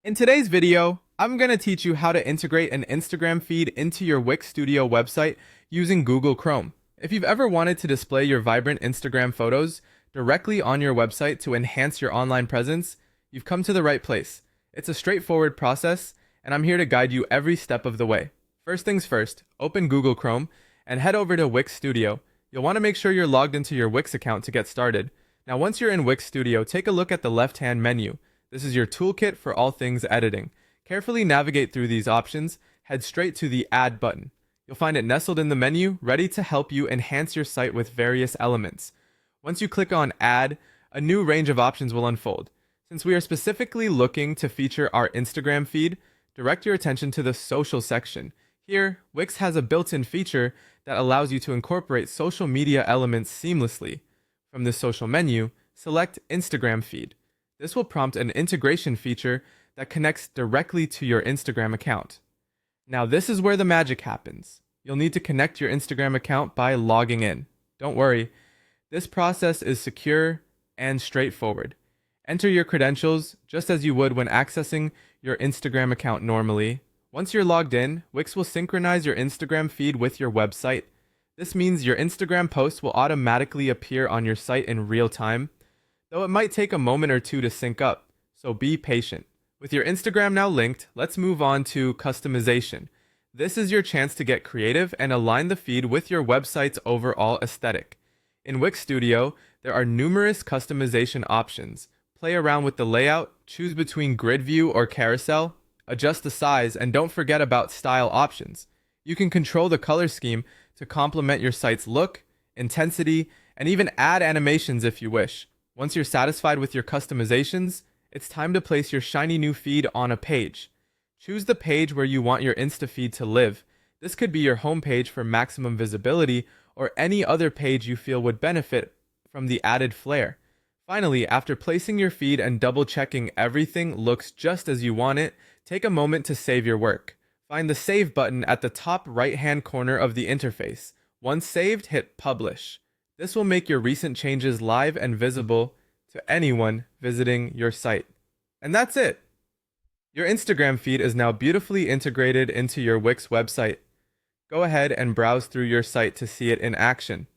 In today's video, I'm going to teach you how to integrate an Instagram feed into your Wix Studio website using Google Chrome. If you've ever wanted to display your vibrant Instagram photos directly on your website to enhance your online presence, you've come to the right place. It's a straightforward process, and I'm here to guide you every step of the way. First things first, open Google Chrome and head over to Wix Studio. You'll want to make sure you're logged into your Wix account to get started. Now, once you're in Wix Studio, take a look at the left-hand menu. This is your toolkit for all things editing. Carefully navigate through these options, head straight to the Add button. You'll find it nestled in the menu, ready to help you enhance your site with various elements. Once you click on Add, a new range of options will unfold. Since we are specifically looking to feature our Instagram feed, direct your attention to the Social section. Here, Wix has a built-in feature that allows you to incorporate social media elements seamlessly. From the Social menu, select Instagram feed. This will prompt an integration feature that connects directly to your Instagram account. Now, this is where the magic happens. You'll need to connect your Instagram account by logging in. Don't worry, this process is secure and straightforward. Enter your credentials just as you would when accessing your Instagram account normally. Once you're logged in, Wix will synchronize your Instagram feed with your website. This means your Instagram posts will automatically appear on your site in real time, though it might take a moment or two to sync up, so be patient. With your Instagram now linked, let's move on to customization. This is your chance to get creative and align the feed with your website's overall aesthetic. In Wix Studio, there are numerous customization options. Play around with the layout, choose between grid view or carousel, adjust the size, and don't forget about style options. You can control the color scheme to complement your site's look, intensity, and even add animations if you wish. Once you're satisfied with your customizations, it's time to place your shiny new feed on a page. Choose the page where you want your Insta feed to live. This could be your home page for maximum visibility or any other page you feel would benefit from the added flair. Finally, after placing your feed and double checking everything looks just as you want it, take a moment to save your work. Find the Save button at the top right-hand corner of the interface. Once saved, hit Publish. This will make your recent changes live and visible to anyone visiting your site. And that's it! Your Instagram feed is now beautifully integrated into your Wix website. Go ahead and browse through your site to see it in action.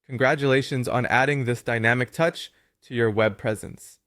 Congratulations on adding this dynamic touch to your web presence.